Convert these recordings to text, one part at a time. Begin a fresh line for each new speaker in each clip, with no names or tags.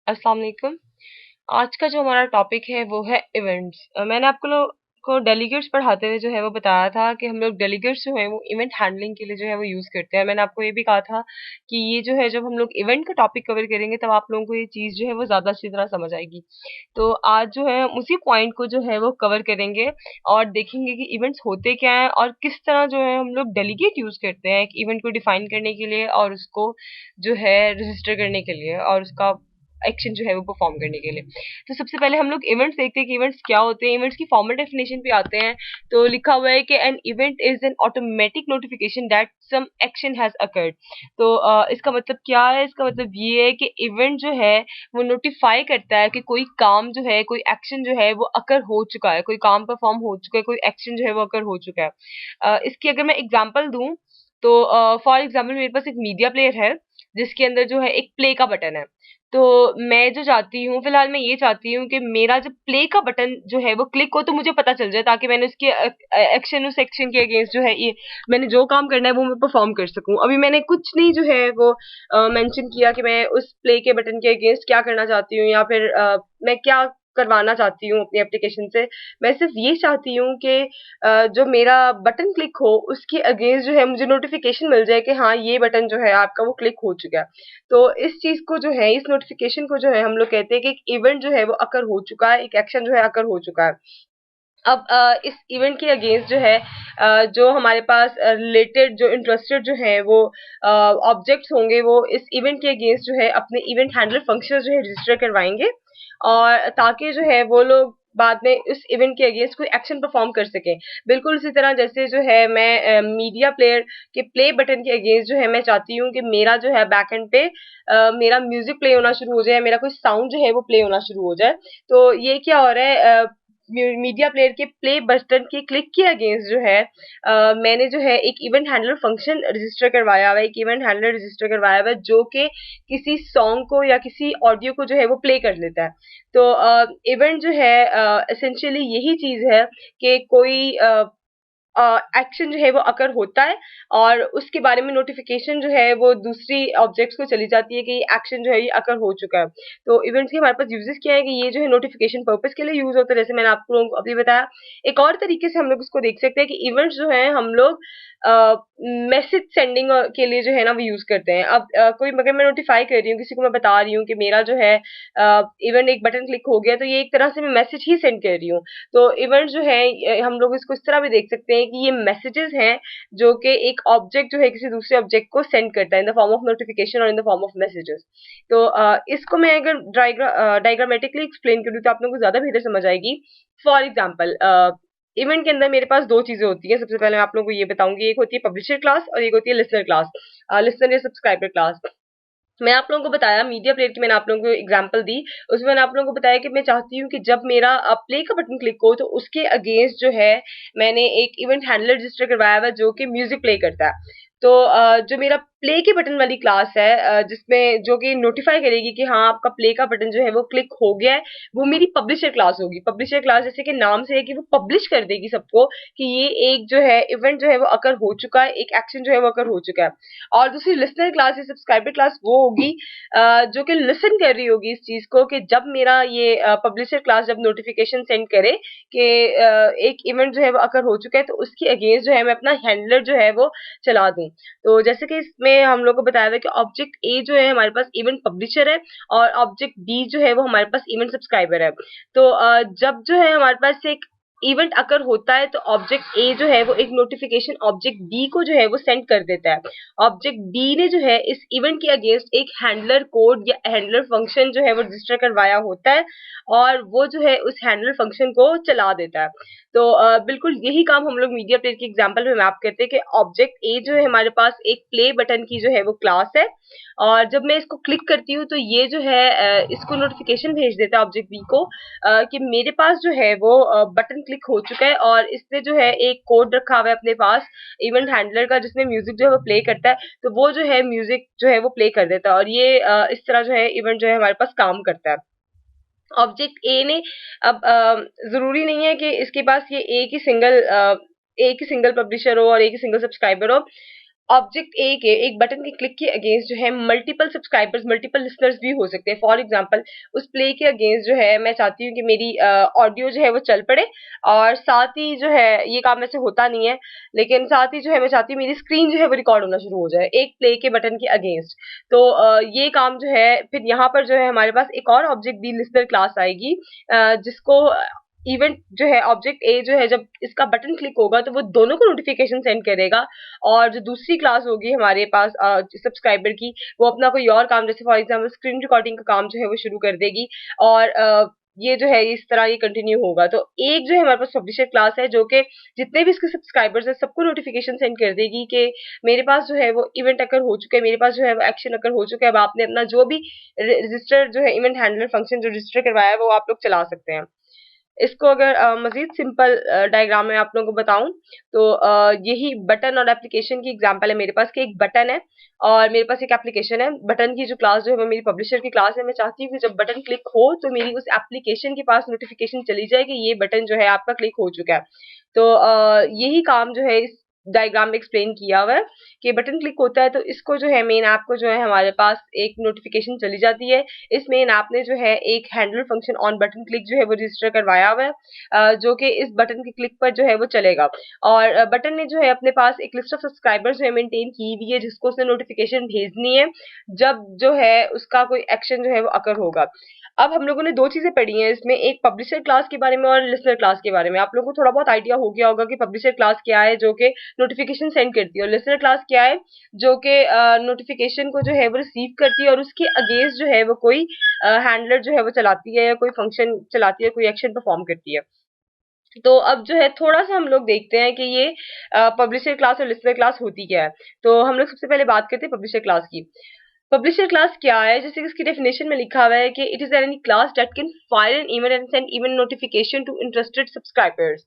अस्सलाम वालेकुम। आज का जो हमारा टॉपिक है वो है इवेंट्स। मैंने आपको लोग को डेलीगेट्स पढ़ाते हुए जो है वो बताया था कि हम लोग डेलीगेट्स जो है वो इवेंट हैंडलिंग के लिए जो है वो यूज करते हैं। मैंने आपको ये भी कहा था कि ये जो है जब हम लोग इवेंट का टॉपिक कवर करेंगे तब आप लोगों को ये चीज जो है वो ज्यादा अच्छी तरह समझ आएगी। तो आज जो है हम उसी पॉइंट को जो है वो कवर करेंगे और देखेंगे कि इवेंट्स होते क्या हैं और किस तरह जो है हम लोग डेलीगेट यूज करते हैं एक इवेंट को डिफाइन करने के लिए और उसको जो है रजिस्टर करने के लिए और उसका एक्शन जो है वो परफॉर्म करने के लिए। तो सबसे पहले हम लोग इवेंट्स देखते हैं कि इवेंट्स क्या होते हैं। इवेंट्स की फॉर्मल डेफिनेशन पे आते हैं। तो लिखा हुआ है कि an event is an automatic notification that some action has occurred. तो इसका मतलब क्या है? इसका मतलब ये है कि इवेंट जो है वो नोटिफाई करता है कि कोई काम जो है, कोई एक्शन जो है वो अकर हो चुका है, कोई काम परफॉर्म हो चुका है, कोई एक्शन जो है वो अकर हो चुका है। इसकी अगर मैं एग्जांपल दूं तो फॉर एग्जांपल मेरे पास एक मीडिया प्लेयर है जिसके अंदर जो है एक प्ले का बटन है। तो मैं जो चाहती हूँ, फिलहाल मैं ये चाहती हूँ कि मेरा जब प्ले का बटन जो है वो क्लिक हो तो मुझे पता चल जाए, ताकि मैंने उसके एक्शन उस एक्शन के अगेंस्ट जो है ये मैंने जो काम करना है वो मैं परफॉर्म कर सकूं। अभी मैंने कुछ नहीं जो है वो मेंशन किया कि मैं उस प्ले के बटन के अगेंस्ट क्या करना चाहती हूँ या फिर मैं क्या करवाना चाहती हूँ अपनी एप्लीकेशन से। मैं सिर्फ ये चाहती हूँ कि जो मेरा बटन क्लिक हो उसके अगेंस्ट जो है मुझे नोटिफिकेशन मिल जाए कि हाँ ये बटन जो है आपका वो क्लिक हो चुका है। तो इस चीज को जो है, इस नोटिफिकेशन को जो है हम लोग कहते हैं कि एक इवेंट जो है वो अकर हो चुका है, एक एक्शन जो है अकर हो चुका है। अब इस इवेंट के अगेंस्ट जो है जो हमारे पास रिलेटेड जो इंटरेस्टेड जो है वो ऑब्जेक्ट्स होंगे वो इस इवेंट के अगेंस्ट जो है अपने इवेंट हैंडलर फंक्शन जो है रजिस्टर करवाएंगे, और ताकि जो है वो लोग बाद में उस इवेंट के अगेंस्ट कोई एक्शन परफॉर्म कर सकें। बिल्कुल उसी तरह जैसे जो है मैं मीडिया प्लेयर के प्ले बटन के अगेंस्ट जो है मैं चाहती हूँ कि मेरा जो है बैक एंड पे मेरा म्यूजिक प्ले होना शुरू हो जाए, मेरा कोई साउंड जो है वो प्ले होना शुरू हो जाए। तो ये क्या हो रहा है, मीडिया प्लेयर के प्ले बटन के क्लिक के अगेंस्ट जो है मैंने जो है एक इवेंट हैंडलर फंक्शन रजिस्टर करवाया हुआ है, एक इवेंट हैंडलर रजिस्टर करवाया हुआ है जो कि किसी सॉन्ग को या किसी ऑडियो को जो है वो प्ले कर लेता है। तो इवेंट जो है एसेंशियली यही चीज है कि कोई एक्शन जो है वो अकर होता है और उसके बारे में नोटिफिकेशन जो है वो दूसरी ऑब्जेक्ट्स को चली जाती है कि ये एक्शन जो है ये अकर हो चुका है। तो इवेंट्स के हमारे पास यूजेस क्या है कि ये जो है नोटिफिकेशन पर्पस के लिए यूज होता है, जैसे मैंने आप लोगों को अभी बताया। एक और तरीके से हम लोग इसको देख सकते हैं कि इवेंट्स जो है हम लोग मैसेज सेंडिंग के लिए जो है ना वो यूज करते हैं। अब कोई अगर मैं नोटिफाई कर रही हूँ, किसी को मैं बता रही हूँ कि मेरा जो है इवेंट एक बटन क्लिक हो गया, तो ये एक तरह से मैं मैसेज ही सेंड कर रही हूँ। तो इवेंट जो है हम लोग इसको इस तरह भी देख सकते हैं कि ये मैसेजेस हैं जो कि एक ऑब्जेक्ट जो है किसी दूसरे ऑब्जेक्ट को सेंड करता है in the form of notification और in the form of messages. तो इसको मैं अगर डायग्रामेटिकली एक्सप्लेन करूँ तो आप लोगों को ज्यादा बेहतर समझ आएगी। फॉर एग्जाम्पल, इवेंट के अंदर मेरे पास दो चीजें होती हैं। सबसे पहले मैं आप लोगों को ये बताऊंगी, एक होती है पब्लिशर क्लास और एक होती है लिसनर क्लास, लिसनर या सब्सक्राइबर क्लास। मैं आप लोगों को बताया मीडिया प्लेयर की, मैंने आप लोगों को एग्जांपल दी। उसमें मैंने आप लोगों को बताया कि मैं चाहती हूँ कि जब मेरा प्ले का बटन क्लिक हो तो उसके अगेंस्ट जो है मैंने एक इवेंट हैंडलर रजिस्टर करवाया हुआ है जो कि म्यूजिक प्ले करता है। तो जो मेरा प्ले के बटन वाली क्लास है जिसमें जो कि नोटिफाई करेगी कि हाँ आपका प्ले का बटन जो है वो क्लिक हो गया है, वो मेरी पब्लिशर क्लास होगी। पब्लिशर क्लास जैसे कि नाम से है कि वो पब्लिश कर देगी सबको कि ये एक जो है इवेंट जो है वो अकर हो चुका है, एक एक्शन जो है वो अकर हो चुका है। और दूसरी लिसनर क्लास या सब्सक्राइबर क्लास वो होगी जो कि लिसन कर रही होगी इस चीज को कि जब मेरा ये पब्लिशर क्लास जब नोटिफिकेशन सेंड करे कि एक इवेंट जो है वो अकर हो चुका है, तो उसके अगेंस्ट जो है मैं अपना हैंडलर जो है वो चला दूं। तो जैसे कि इसमें हम लोग को बताया था कि ऑब्जेक्ट ए जो है हमारे पास इवेंट पब्लिशर है और ऑब्जेक्ट बी जो है वो हमारे पास इवेंट सब्सक्राइबर है। तो जब जो है हमारे पास एक इवेंट अकर होता है तो ऑब्जेक्ट ए जो है वो एक नोटिफिकेशन ऑब्जेक्ट बी को जो है वो सेंड कर देता है। ऑब्जेक्ट बी ने जो है इस इवेंट के अगेंस्ट एक हैंडलर कोड या हैंडलर फंक्शन जो है वो रजिस्टर करवाया होता है और वो जो है उस हैंडलर फंक्शन को चला देता है। तो बिल्कुल यही काम हम लोग मीडिया प्लेयर की एग्जांपल में मैप करते हैं कि ऑब्जेक्ट ए जो है हमारे पास एक प्ले बटन की जो है वो क्लास है, और जब मैं इसको क्लिक करती हूँ तो ये जो है इसको नोटिफिकेशन भेज देता है ऑब्जेक्ट बी को कि मेरे पास जो है वो बटन क्लिक हो चुका है, और इसने जो है एक कोड रखा हुआ है अपने पास इवेंट हैंडलर का जिसमें म्यूजिक जो है वो प्ले करता है। तो वो जो है म्यूजिक जो है वो प्ले कर देता है और ये इस तरह जो है इवेंट जो है हमारे पास काम करता है। ऑब्जेक्ट ए ने अब जरूरी नहीं है कि इसके पास ये एक ही सिंगल पब्लिशर हो और एक ही सिंगल सब्सक्राइबर हो। ऑब्जेक्ट ए के एक बटन के क्लिक के अगेंस्ट जो है मल्टीपल सब्सक्राइबर्स, मल्टीपल लिसनर्स भी हो सकते हैं। फॉर एग्जांपल उस प्ले के अगेंस्ट जो है मैं चाहती हूँ कि मेरी ऑडियो जो है वो चल पड़े, और साथ ही जो है ये काम ऐसे होता नहीं है, लेकिन साथ ही जो है मैं चाहती हूँ मेरी स्क्रीन जो है वो रिकॉर्ड होना शुरू हो जाए एक प्ले के बटन के अगेंस्ट। तो ये काम जो है फिर यहाँ पर जो है हमारे पास एक और ऑब्जेक्ट दी लिसनर क्लास आएगी, जिसको इवेंट जो है ऑब्जेक्ट ए जो है जब इसका बटन क्लिक होगा तो वो दोनों को नोटिफिकेशन सेंड करेगा, और जो दूसरी क्लास होगी हमारे पास सब्सक्राइबर की, वो अपना कोई और काम जैसे फॉर एग्जांपल स्क्रीन रिकॉर्डिंग का काम जो है वो शुरू कर देगी, और ये जो है इस तरह ये कंटिन्यू होगा। तो एक जो है हमारे पास पब्लिशर क्लास है जो कि जितने भी इसके सब्सक्राइबर्स हैं सबको नोटिफिकेशन सेंड कर देगी कि मेरे पास जो है वो इवेंट अकर हो चुका है, मेरे पास जो है वो एक्शन अकर हो चुका है, अब आपने अपना जो भी रजिस्टर जो है इवेंट हैंडलर फंक्शन जो रजिस्टर करवाया है वो आप लोग चला सकते हैं। इसको अगर मजीद सिंपल डायग्राम में आप लोगों को बताऊं तो यही बटन और एप्लीकेशन की एग्जांपल है मेरे पास कि एक बटन है और मेरे पास एक एप्लीकेशन है। बटन की जो क्लास जो है वो मेरी पब्लिशर की क्लास है। मैं चाहती हूँ कि जब बटन क्लिक हो तो मेरी उस एप्लीकेशन के पास नोटिफिकेशन चली जाए कि ये बटन जो है आपका क्लिक हो चुका है। तो यही काम जो है इस डायग्राम में एक्सप्लेन किया हुआ है कि बटन क्लिक होता है तो इसको जो है मेन ऐप को जो है हमारे पास एक नोटिफिकेशन चली जाती है। इस मेन ऐप ने जो है एक handler function on button click जो है वो रजिस्टर करवाया हुआ है, जो कि इस बटन के क्लिक पर जो है वो चलेगा, और बटन ने जो है अपने पास एक लिस्ट ऑफ सब्सक्राइबर्स जो है मेंटेन की हुई है जिसको उसने नोटिफिकेशन भेजनी है जब जो है उसका कोई एक्शन जो है वो अकर होगा। अब हम लोगों ने दो चीजें पढ़ी हैं इसमें, एक पब्लिशर क्लास के बारे में और लिसनर क्लास के बारे में। आप लोगों को थोड़ा बहुत आइडिया हो गया होगा कि पब्लिशर क्लास क्या है जो कि नोटिफिकेशन सेंड करती है, और लिसनर क्लास क्या है जो कि नोटिफिकेशन को जो है वो रिसीव करती है और उसके अगेंस्ट जो है वो कोई हैंडलर जो है वो चलाती है या कोई फंक्शन चलाती है, कोई एक्शन परफॉर्म करती है। तो अब जो है थोड़ा सा हम लोग देखते हैं कि ये पब्लिशर क्लास और लिसनर क्लास होती क्या है। तो हम लोग सबसे पहले बात करते हैं पब्लिशर क्लास की। पब्लिशर क्लास क्या है, जैसे कि इसकी डेफिनेशन में लिखा हुआ है कि it is any class that can file an event and send event notification to interested subscribers.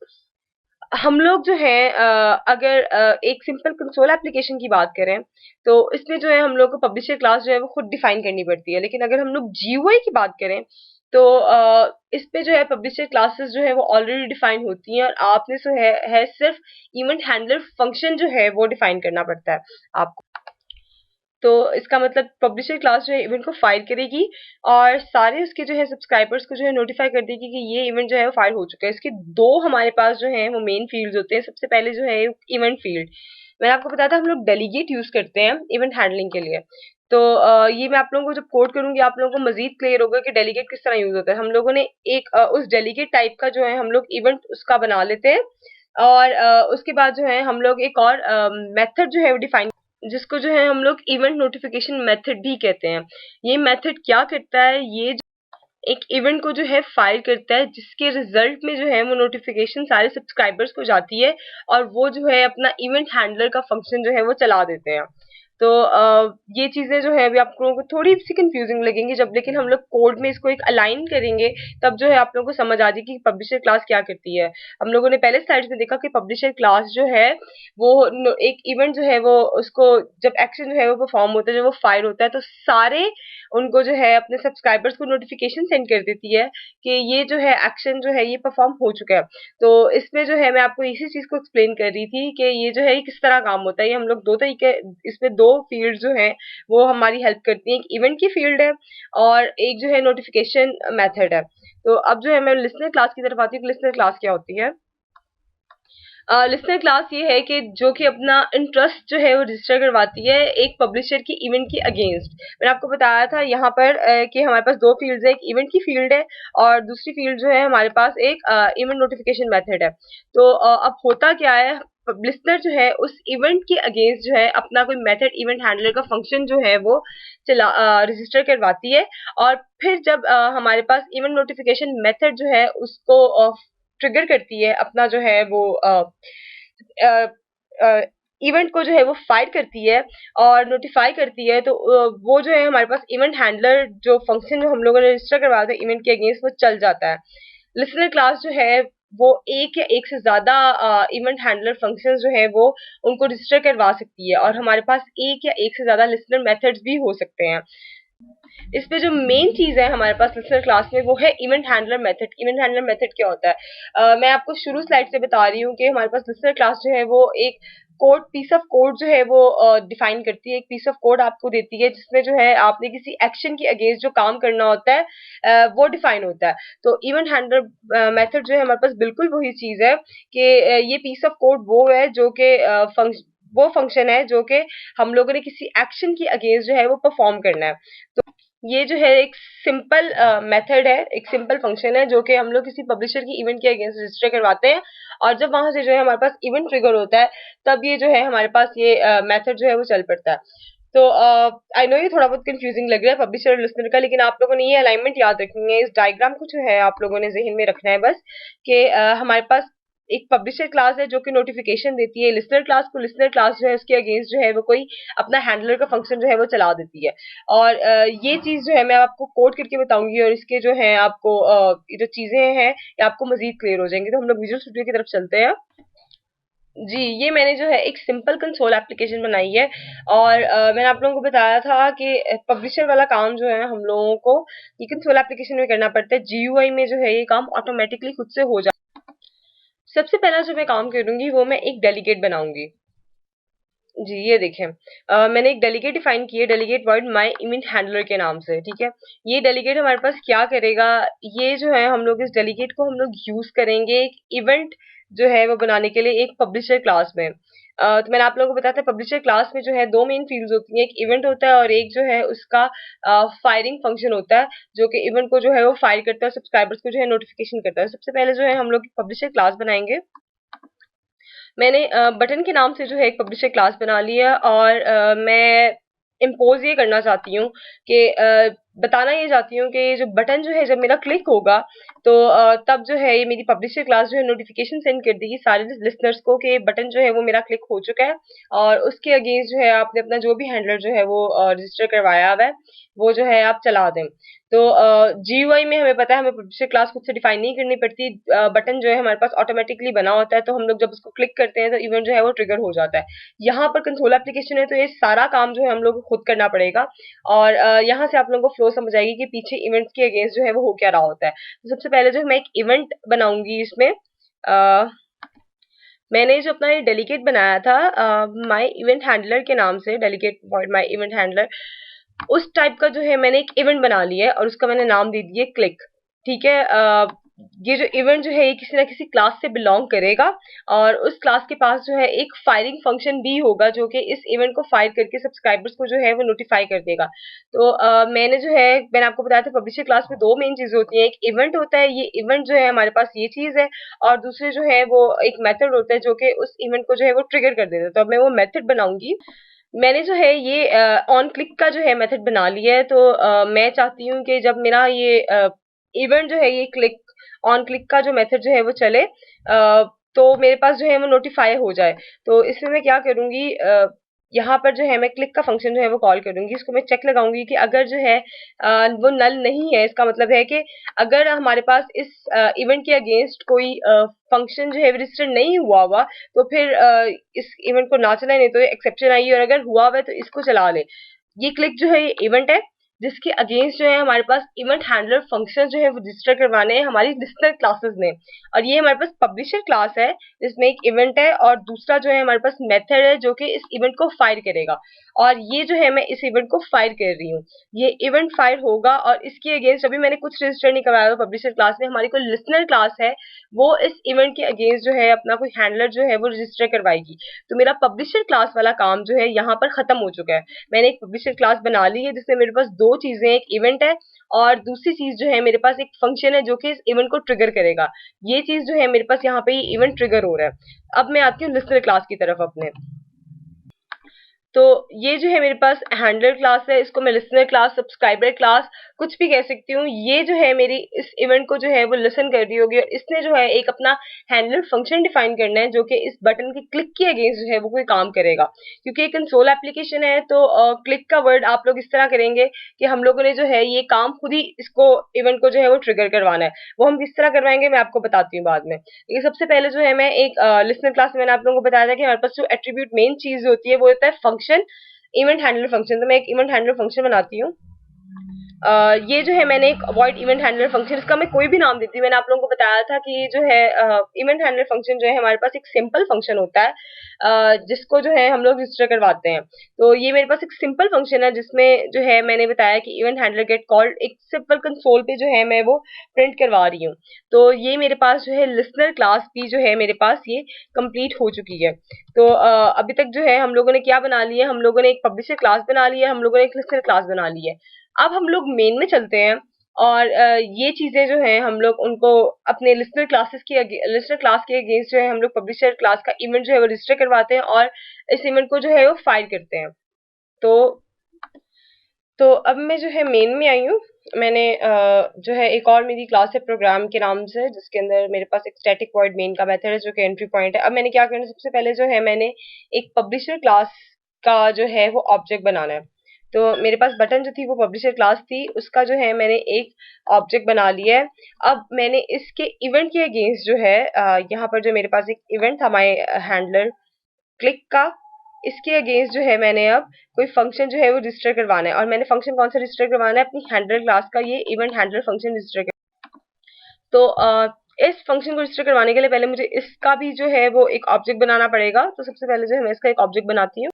हम लोग जो है अगर एक सिंपल कंसोल एप्लीकेशन की बात करें तो इसमें जो है हम लोग को पब्लिशर क्लास जो है वो खुद डिफाइन करनी पड़ती है, लेकिन अगर हम लोग जीयूआई की बात करें तो इस पे जो है पब्लिशर क्लासेस जो है वो ऑलरेडी डिफाइन होती हैं और आपने जो है सिर्फ इवेंट हैंडलर फंक्शन जो है वो डिफाइन करना पड़ता है आपको। तो इसका मतलब पब्लिशर क्लास जो है इवेंट को फाइल करेगी और सारे उसके जो है सब्सक्राइबर्स को जो है नोटिफाई कर देगी कि ये इवेंट जो है वो फाइल हो चुका है। इसके दो हमारे पास जो है वो मेन फील्ड्स होते हैं। सबसे पहले जो है इवेंट फील्ड, मैंने आपको बताया था हम लोग डेलीगेट यूज करते हैं इवेंट हैंडलिंग के लिए। तो ये मैं आप लोगों को जब कोड करूंगी आप लोगों को मजीद क्लियर होगा कि डेलीगेट किस तरह यूज होता है। हम लोगों ने एक उस डेलीगेट टाइप का जो है हम लोग इवेंट उसका बना लेते हैं, और उसके बाद जो है हम लोग एक और मेथड जो है वो डिफाइन जिसको जो है हम लोग इवेंट नोटिफिकेशन मेथड भी कहते हैं। ये मेथड क्या करता है, ये एक इवेंट को जो है फाइल करता है जिसके रिजल्ट में जो है वो नोटिफिकेशन सारे सब्सक्राइबर्स को जाती है और वो जो है अपना इवेंट हैंडलर का फंक्शन जो है वो चला देते हैं। तो ये चीजें जो है अभी आप लोगों को थोड़ी सी कंफ्यूजिंग लगेंगी जब लेकिन हम लोग कोड में इसको एक अलाइन करेंगे तब जो है आप लोगों को समझ आ जाएगी कि पब्लिशर क्लास क्या करती है। हम लोगों ने पहले स्लाइड्स में देखा कि पब्लिशर क्लास जो है वो एक इवेंट जो है वो उसको जब एक्शन जो है वो परफॉर्म होता है, जब वो फायर होता है तो सारे उनको जो है अपने सब्सक्राइबर्स को नोटिफिकेशन सेंड कर देती है कि ये जो है एक्शन जो है ये परफॉर्म हो चुका है। तो इसमें जो है मैं आपको इसी चीज को एक्सप्लेन कर रही थी कि ये जो है ये किस तरह काम होता है। ये हम लोग दो तरीके, इसमें दो फील्ड जो है वो हमारी हेल्प करती हैं, एक इवेंट की फील्ड है और एक जो है नोटिफिकेशन मेथड है। तो अब जो है मैं लिसनर क्लास की तरफ आती हूँ। लिसनर क्लास क्या होती है? लिसनर क्लास ये है कि जो कि अपना इंटरेस्ट जो है वो रजिस्टर करवाती है एक पब्लिशर की इवेंट की अगेंस्ट। मैंने आपको बताया था यहाँ पर कि हमारे पास दो फील्ड्स है, एक इवेंट की फील्ड है और दूसरी फील्ड जो है हमारे पास एक इवेंट नोटिफिकेशन मेथड है। तो अब होता क्या है, लिसनर जो है उस इवेंट के अगेंस्ट जो है अपना कोई मेथड इवेंट हैंडलर का फंक्शन जो है वो चला रजिस्टर करवाती है, और फिर जब हमारे पास इवेंट नोटिफिकेशन मेथड जो है उसको ट्रिगर करती है अपना जो है वो इवेंट को जो है वो फाइल करती है और नोटिफाई करती है, तो वो जो है हमारे पास इवेंट हैंडलर जो फंक्शन जो हम लोगों ने रजिस्टर करवाया था इवेंट के अगेंस्ट वो चल जाता है। लिसनर क्लास जो है वो एक या एक से ज्यादा इवेंट हैंडलर फंक्शन जो है वो उनको रजिस्टर करवा सकती है और हमारे पास एक या एक से ज्यादा लिसनर मेथड्स भी हो सकते हैं। इस पे जो मेन चीज है हमारे पास लिसनर क्लास में वो है event handler method. Event handler method क्या होता है? मैं आपको शुरू स्लाइड से बता रही हूँ कि हमारे पास लिसनर क्लास जो है वो एक कोड पीस ऑफ कोड जो है वो डिफाइन करती है, एक पीस ऑफ कोड आपको देती है जिसमें जो है आपने किसी एक्शन के अगेंस्ट जो काम करना होता है वो डिफाइन होता है। तो इवेंट हैंडलर मेथड जो है हमारे पास बिल्कुल वही चीज है कि ये पीस ऑफ कोड वो है जो कि वो फंक्शन है जो कि हम लोगों ने किसी एक्शन की अगेंस्ट जो है वो परफॉर्म करना है। तो ये जो है एक सिंपल मेथड है, एक सिंपल फंक्शन है जो कि हम लोग किसी पब्लिशर की इवेंट के अगेंस्ट रजिस्टर करवाते हैं, और जब वहां से जो है हमारे पास इवेंट ट्रिगर होता है तब ये जो है हमारे पास ये मेथड जो है वो चल पड़ता है। तो आई नो ये थोड़ा बहुत कंफ्यूजिंग लग रहा है पब्लिशर और लिसनर का, लेकिन आप लोगों ने ये अलाइनमेंट याद रखनी है। इस डायग्राम को जो है आप लोगों ने जहन में रखना है बस कि हमारे पास एक पब्लिशर क्लास है जो कि नोटिफिकेशन देती है लिसनर क्लास को, लिसनर क्लास जो है उसके अगेंस्ट जो है वो कोई अपना हैंडलर का फंक्शन जो है वो चला देती है। और ये चीज जो है मैं आपको कोड करके बताऊंगी, और इसके जो है आपको ये जो चीजें हैं ये आपको मजीद क्लियर हो जाएंगी। तो हम लोग विजुअल स्टूडियो की तरफ चलते हैं। जी, ये मैंने जो है एक सिंपल कंसोल एप्लीकेशन बनाई है, और मैंने आप लोगों को बताया था कि पब्लिशर वाला काम जो है हम लोगों को ये कंसोल एप्लीकेशन में करना पड़ता है। जीयूआई में जो है ये काम ऑटोमेटिकली खुद से हो जाता है। सबसे पहला जो मैं काम करूंगी वो मैं एक डेलीगेट बनाऊंगी। जी, ये देखें, मैंने एक डेलीगेट डिफाइन की है, delegate word my event handler के नाम से, ठीक है। ये डेलीगेट हमारे पास क्या करेगा, ये जो है हम लोग इस डेलीगेट को हम लोग यूज करेंगे एक इवेंट जो है वो बनाने के लिए एक पब्लिशर क्लास में। तो मैंने आप लोगों को बताया था पब्लिशर क्लास में जो है दो मेन फील्ड्स होती हैं, एक इवेंट होता है और एक जो है उसका फायरिंग फंक्शन होता है जो कि इवेंट को जो है वो फायर करता है, सब्सक्राइबर्स को जो है नोटिफिकेशन करता है। सबसे पहले जो है हम लोग पब्लिशर क्लास बनाएंगे। मैंने बटन के नाम से जो है एक पब्लिशर क्लास बना ली है, और मैं इम्पोज ये करना चाहती हूँ कि बताना ये चाहती हूँ कि जो बटन जो है जब मेरा क्लिक होगा तो तब जो है ये मेरी पब्लिशर क्लास जो है नोटिफिकेशन सेंड कर देगी सारे लिसनर्स को कि बटन जो है वो मेरा क्लिक हो चुका है, और उसके अगेंस्ट जो है आपने अपना जो भी हैंडलर जो है वो रजिस्टर करवाया हुआ है वो जो है आप चला दें। तो जीयूआई में हमें पता है हमें पब्लिशर क्लास खुद से डिफाइन नहीं करनी पड़ती, बटन जो है हमारे पास ऑटोमेटिकली बना होता है, तो हम लोग जब उसको क्लिक करते हैं तो इवेंट जो है वो ट्रिगर हो जाता है। यहाँ पर कंसोल एप्लीकेशन है तो ये सारा काम जो है हम लोग को खुद करना पड़ेगा, और यहाँ से आप लोगों को फ्लो समझ आएगी कि पीछे इवेंट्स के अगेंस्ट जो है वो हो क्या रहा होता है। तो सबसे पहले जो है मैं एक इवेंट बनाऊंगी इसमें। मैंने जो अपना ये डेलीगेट बनाया था माय इवेंट हैंडलर के नाम से, delegate void my event handler, उस टाइप का जो है मैंने एक इवेंट बना लिया है और उसका मैंने नाम दे दिया क्लिक। ठीक है, ये जो इवेंट जो है ये किसी ना किसी क्लास से बिलोंग करेगा, और उस क्लास के पास जो है एक फायरिंग फंक्शन भी होगा जो कि इस इवेंट को फायर करके सब्सक्राइबर्स को जो है वो नोटिफाई कर देगा। तो मैंने जो है मैंने आपको बताया था पब्लिशर क्लास में दो मेन चीजें होती हैं, एक इवेंट होता है, ये इवेंट जो है हमारे पास ये चीज है, और दूसरे जो है वो एक मेथड होता है जो कि उस इवेंट को जो है वो ट्रिगर कर देता है। तो अब मैं वो मेथड बनाऊंगी। मैंने जो है ये ऑन क्लिक का जो है मेथड बना लिया है, तो मैं चाहती हूँ कि जब मेरा ये इवेंट जो है ये क्लिक ऑन क्लिक का जो मेथड जो है वो चले, तो मेरे पास जो है वो नोटिफाई हो जाए। तो इसमें मैं क्या करूंगी, यहाँ पर जो है मैं क्लिक का फंक्शन जो है वो कॉल करूंगी, इसको मैं चेक लगाऊंगी कि अगर जो है वो नल नहीं है, इसका मतलब है कि अगर हमारे पास इस इवेंट के अगेंस्ट कोई फंक्शन जो है रजिस्टर नहीं हुआ हुआ तो फिर इस इवेंट को ना चलाए, नहीं तो एक्सेप्शन आएगी, और अगर हुआ हुआ है तो इसको चला ले। ये क्लिक जो है ये इवेंट है जिसके अगेंस्ट जो है हमारे पास इवेंट हैंडलर फंक्शन जो है वो रजिस्टर करवाने हैं हमारी लिस्टर क्लासेस ने। और ये हमारे पास पब्लिशर क्लास है जिसमें एक इवेंट है, और दूसरा जो है हमारे पास मेथड है जो कि इस इवेंट को फायर करेगा, और ये जो है मैं इस इवेंट को फायर कर रही हूँ। ये इवेंट फायर होगा और इसके अगेंस्ट अभी मैंने कुछ रजिस्टर नहीं करवाया पब्लिशर क्लास में, हमारी कोई लिसनर क्लास है वो इस इवेंट के अगेंस्ट जो है अपना कोई हैंडलर जो है वो रजिस्टर करवाएगी। तो मेरा पब्लिशर क्लास वाला काम जो है यहाँ पर खत्म हो चुका है। मैंने एक पब्लिशर क्लास बना ली है जिसमें मेरे पास दो चीजें, एक इवेंट है और दूसरी चीज जो है मेरे पास एक फंक्शन है जो कि इस इवेंट को ट्रिगर करेगा। ये चीज जो है मेरे पास यहाँ पे ये इवेंट ट्रिगर हो रहा है। अब मैं आती हूँ लिसनर क्लास की तरफ अपने। तो ये जो है मेरे पास हैंडलर क्लास है, इसको मैं लिसनर क्लास, सब्सक्राइबर क्लास कुछ भी कह सकती हूँ। ये जो है मेरी इस इवेंट को जो है वो लिसन कर रही होगी, और इसने जो है एक अपना हैंडलर फंक्शन डिफाइन करना है जो कि इस बटन के क्लिक के अगेंस्ट जो है वो कोई काम करेगा। क्योंकि एक कंसोल एप्लीकेशन है तो क्लिक का वर्ड आप लोग इस तरह करेंगे कि हम लोगों ने जो है ये काम खुद ही इसको इवेंट को जो है वो ट्रिगर करवाना है। वो हम किस तरह करवाएंगे मैं आपको बताती हूँ बाद में। लेकिन सबसे पहले जो है मैं एक लिसनर क्लास में मैंने आप लोगों को बताया था कि हमारे पास जो एट्रीब्यूट मेन चीज होती है वो होता है फंक्शन, इवेंट हैंडलर फंक्शन। तो मैं एक इवेंट हैंडलर फंक्शन बनाती हूँ। ये जो है मैंने एक अवॉइड इवेंट हैंडलर फंक्शन, इसका मैं कोई भी नाम देती हूँ। मैंने आप लोगों को बताया था कि ये जो है इवेंट हैंडलर फंक्शन जो है हमारे पास एक सिंपल फंक्शन होता है, जिसको जो है हम लोग रजिस्टर करवाते हैं। तो ये मेरे पास एक सिंपल फंक्शन है जिसमें जो है मैंने बताया कि इवेंट हैंडलर गेट कॉल्ड, एक सिंपल कंसोल पे जो है मैं वो प्रिंट करवा रही हूँ। तो ये मेरे पास जो है लिसनर क्लास भी जो है मेरे पास ये कंप्लीट हो चुकी है। तो अभी तक जो है हम लोगों ने क्या बना लिया, हम लोगों ने एक पब्लिशर क्लास बना लिया, हम लोगों ने एक लिसनर क्लास बना ली है। अब हम लोग मेन में चलते हैं और ये चीजें जो है हम लोग उनको अपने लिसनर क्लास के अगेंस्ट जो है हम लोग पब्लिशर क्लास का इवेंट जो है वो रजिस्टर करवाते हैं और इस इवेंट को जो है वो फाइल करते हैं। तो अब मैं जो है मेन में आई हूँ। मैंने जो है एक और मेरी क्लास है प्रोग्राम के नाम से, जिसके अंदर मेरे पास एक स्टैटिक वॉइड मेन का मेथड है जो कि एंट्री पॉइंट है। अब मैंने क्या करना है, सबसे पहले जो है मैंने एक पब्लिशर क्लास का जो है वो ऑब्जेक्ट बनाना है। तो मेरे पास बटन जो थी वो पब्लिशर क्लास थी, उसका जो है मैंने एक ऑब्जेक्ट बना लिया है। अब मैंने इसके इवेंट के अगेंस्ट जो है यहाँ पर जो मेरे पास एक इवेंट था माई हैंडलर क्लिक का, इसके अगेंस्ट जो है मैंने अब कोई फंक्शन जो है वो रजिस्टर करवाना है। और मैंने फंक्शन कौन सा रजिस्टर करवाना है, अपनी हैंडलर क्लास का ये इवेंट हैंडलर फंक्शन रजिस्टर कर। तो इस फंक्शन को रजिस्टर करवाने के लिए पहले मुझे इसका भी जो है वो एक ऑब्जेक्ट बनाना पड़ेगा। तो सबसे पहले जो है मैं इसका एक ऑब्जेक्ट बनाती हूँ।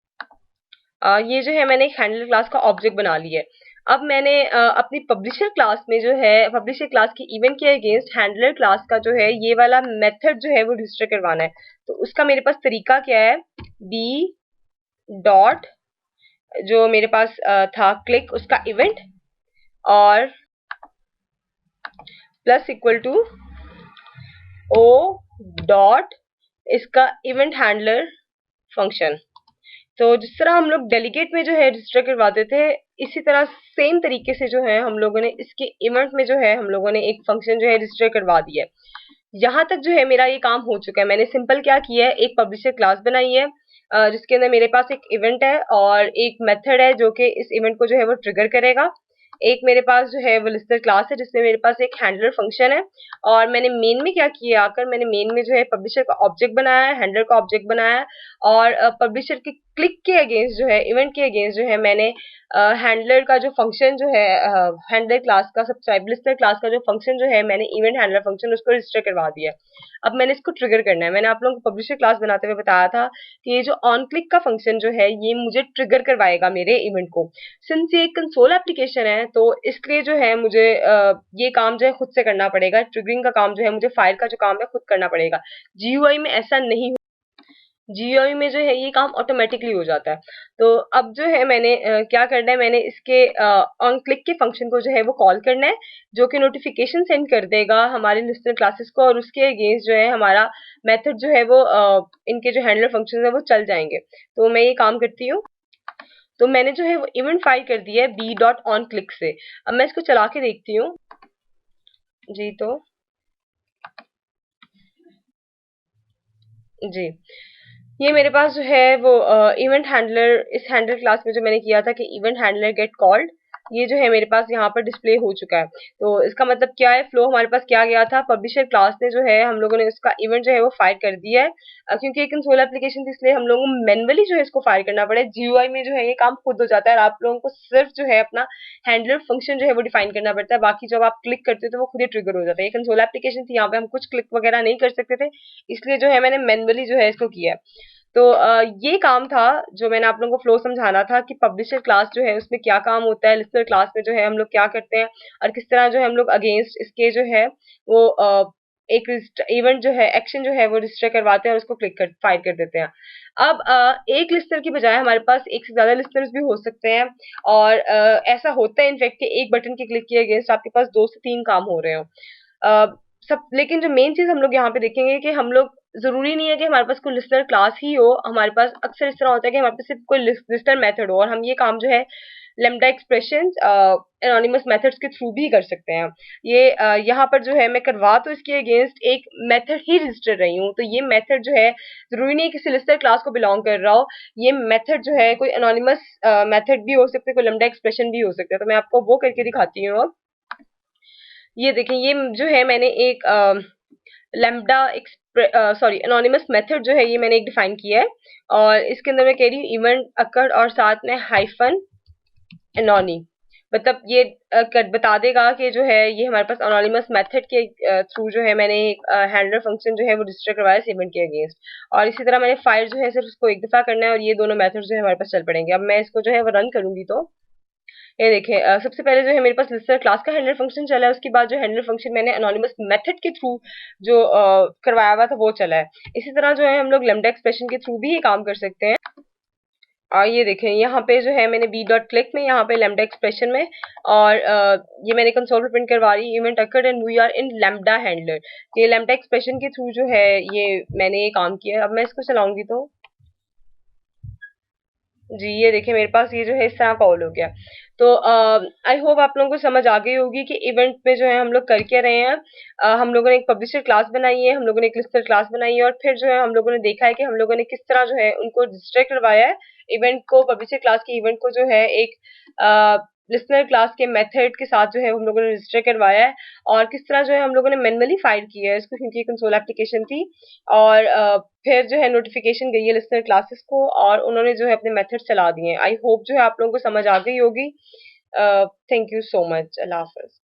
ये जो है मैंने एक हैंडलर क्लास का ऑब्जेक्ट बना लिया है। अब मैंने अपनी पब्लिशर क्लास में जो है पब्लिशर क्लास के इवेंट के अगेंस्ट हैंडलर क्लास का जो है ये वाला मेथड जो है वो रजिस्टर करवाना है। तो उसका मेरे पास तरीका क्या है, बी डॉट जो मेरे पास था क्लिक उसका इवेंट, और plus equal to O dot इसका इवेंट हैंडलर फंक्शन। तो जिस तरह हम लोग डेलीगेट में जो है रजिस्टर करवाते थे, इसी तरह सेम तरीके से जो है हम लोगों ने इसके इवेंट में जो है हम लोगों ने एक फंक्शन जो है रजिस्टर करवा दिया है। यहाँ तक जो है मेरा ये काम हो चुका है। मैंने सिंपल क्या किया है, एक पब्लिशर क्लास बनाई है जिसके अंदर मेरे पास एक इवेंट है और एक मेथड है जो कि इस इवेंट को जो है वो ट्रिगर करेगा। एक मेरे पास जो है वो लिस्टर क्लास है जिसमें मेरे पास एक हैंडलर फंक्शन है। और मैंने मेन में क्या किया, आकर मैंने मेन में जो है पब्लिशर का ऑब्जेक्ट बनाया है, हैंडलर का ऑब्जेक्ट बनाया है, और पब्लिशर के क्लिक के अगेंस्ट जो है इवेंट के अगेंस्ट जो है मैंने हैंडलर का जो फंक्शन जो है हैंडलर क्लास का सब्सक्राइब लिस्टर क्लास का जो फंक्शन जो है मैंने इवेंट हैंडलर फंक्शन उसको रजिस्टर करवा दिया है। अब मैंने इसको ट्रिगर करना है। मैंने आप लोगों को पब्लिशर क्लास बनाते हुए बताया था कि ये जो ऑन क्लिक का फंक्शन जो है ये मुझे ट्रिगर करवाएगा मेरे इवेंट को। सिंस ये एक कंसोल एप्लीकेशन है तो इसलिए जो है मुझे ये काम जो है खुद से करना पड़ेगा। ट्रिगरिंग का काम जो है मुझे फाइल का जो काम है खुद करना पड़ेगा। जीयूआई में ऐसा नहीं, जीयूआई में जो है ये काम ऑटोमेटिकली हो जाता है। तो अब जो है मैंने क्या करना है, मैंने इसके ऑन क्लिक के फंक्शन को जो है वो कॉल करना है, जो कि नोटिफिकेशन सेंड कर देगा हमारे लिस्टर क्लासेस को, और उसके अगेंस्ट जो है हमारा मेथड जो है वो इनके जो हैंडलर फंक्शन है वो चल जाएंगे। तो मैं ये काम करती हूँ। तो मैंने जो है वो इवेंट फाइल कर दिया है बी डॉट ऑन क्लिक से। अब मैं इसको चला के देखती हूँ जी। तो जी, ये मेरे पास जो है वो इवेंट हैंडलर, इस हैंडलर क्लास में जो मैंने किया था कि इवेंट हैंडलर गेट कॉल्ड, ये जो है मेरे पास यहाँ पर डिस्प्ले हो चुका है। तो इसका मतलब क्या है, फ्लो हमारे पास क्या गया था, पब्लिशर क्लास ने जो है हम लोगों ने उसका इवेंट जो है वो फायर कर दिया है। क्योंकि एक कंसोल एप्लीकेशन थी इसलिए हम लोगों को मैनुअली जो है इसको फायर करना पड़े। जीयूआई में जो है ये काम खुद हो जाता है और आप लोगों को सिर्फ जो है अपना हैंडलर फंक्शन जो है वो डिफाइन करना पड़ता है। बाकी जब आप क्लिक करते हो तो वो खुद ही ट्रिगर हो जाता है। ये कंसोल एप्लीकेशन थी, यहाँ पे हम कुछ क्लिक वगैरह नहीं कर सकते थे, इसलिए जो है मैंने मैनुअली जो है इसको किया है। तो ये काम था जो मैंने आप लोगों को फ्लो समझाना था कि पब्लिशर क्लास जो है उसमें क्या काम होता है, लिस्टर क्लास में जो है हम लोग क्या करते हैं, और किस तरह जो है हम लोग अगेंस्ट इसके जो है वो एक इवेंट जो है एक्शन जो है वो रजिस्टर करवाते हैं और उसको क्लिक कर फाइल कर देते हैं। अब एक लिस्टर की बजाय हमारे पास एक से ज्यादा लिस्टर्स भी हो सकते हैं, और ऐसा होता है इनफैक्ट कि एक बटन के क्लिक के अगेंस्ट आपके पास 2 से 3 काम हो रहे हो। सब, लेकिन जो मेन चीज हम लोग यहाँ पे देखेंगे कि हम लोग, जरूरी नहीं है कि हमारे पास कोई लिस्टर क्लास ही हो, हमारे पास अक्सर इस तरह होता है कि हमारे पास सिर्फ कोई लिस्टर मेथड हो और हम ये काम जो है लेमडा एक्सप्रेशन एनोनिमस मेथड्स के थ्रू भी कर सकते हैं। ये यहाँ पर जो है मैं करवा तो इसके अगेंस्ट एक मेथड ही रजिस्टर रही हूँ। तो ये मेथड जो है जरूरी नहीं किसी लिस्टर क्लास को बिलोंग कर रहा हो, ये मेथड जो है कोई एनोनिमस मेथड भी हो सकते हैं, कोई लेमडा एक्सप्रेशन भी हो सकता है। तो मैं आपको वो करके दिखाती हूँ। अब ये देखें, ये जो है मैंने एक लैम्बडा सॉरी एनोनिमस मेथड जो है ये मैंने एक डिफाइन किया है, और इसके अंदर मैं कह रही हूँ इवेंट अकर और साथ में हाइफन एनोनी, मतलब ये बता देगा कि जो है ये हमारे पास अनोनिमस मेथड के थ्रू जो है मैंने एक हैंडलर फंक्शन जो है वो रजिस्टर करवाया इस इवेंट के अगेंस्ट। और इसी तरह मैंने फायर जो है सिर्फ उसको एक दफा करना है और ये दोनों मेथड जो है हमारे पास चल पड़ेंगे। अब मैं इसको जो है वो रन करूंगी तो ये देखें, सबसे पहले जो है मेरे पास लिस्टर क्लास का हैंडलर फंक्शन चला है, उसके बाद जो हैंडलर फंक्शन मैंने अनोनिमस मेथड के थ्रू जो करवाया हुआ था वो चला है। इसी तरह जो है हम लोग लेमडा एक्सप्रेशन के थ्रू भी ये काम कर सकते हैं। और ये देखें यहाँ पे जो है मैंने बी डॉट क्लिक में यहाँ पे लैम्डा एक्सप्रेशन में और ये मैंने कंसोल पर प्रिंट करवा रही event occurred and we are in lambda handler. ये लैम्डा एक्सप्रेशन के थ्रू जो है ये मैंने ये काम किया है। अब मैं इसको चलाऊंगी तो जी ये देखिए मेरे पास ये जो है इस तरह कॉल हो गया। तो आई होप आप लोगों को समझ आ गई होगी कि इवेंट में जो है हम लोग कर क्या रहे हैं। हम लोगों ने एक पब्लिशर क्लास बनाई है, हम लोगों ने एक लिस्टर क्लास बनाई है और फिर जो है हम लोगों ने देखा है कि हम लोगों ने किस तरह जो है उनको रजिस्टर करवाया है इवेंट को, पब्लिशर क्लास के इवेंट को जो है एक लिस्नर क्लास के मेथड के साथ जो है हम लोगों ने रजिस्टर करवाया है और किस तरह जो है हम लोगों ने मैनुअली फाइल किया है इसको, क्योंकि कंसोल एप्लीकेशन थी। और फिर जो है नोटिफिकेशन गई है लिस्नर क्लासेस को और उन्होंने जो है अपने मेथड चला दिए हैं। आई होप जो है आप लोगों को समझ आ गई होगी। Thank you so much. Allah Hafiz.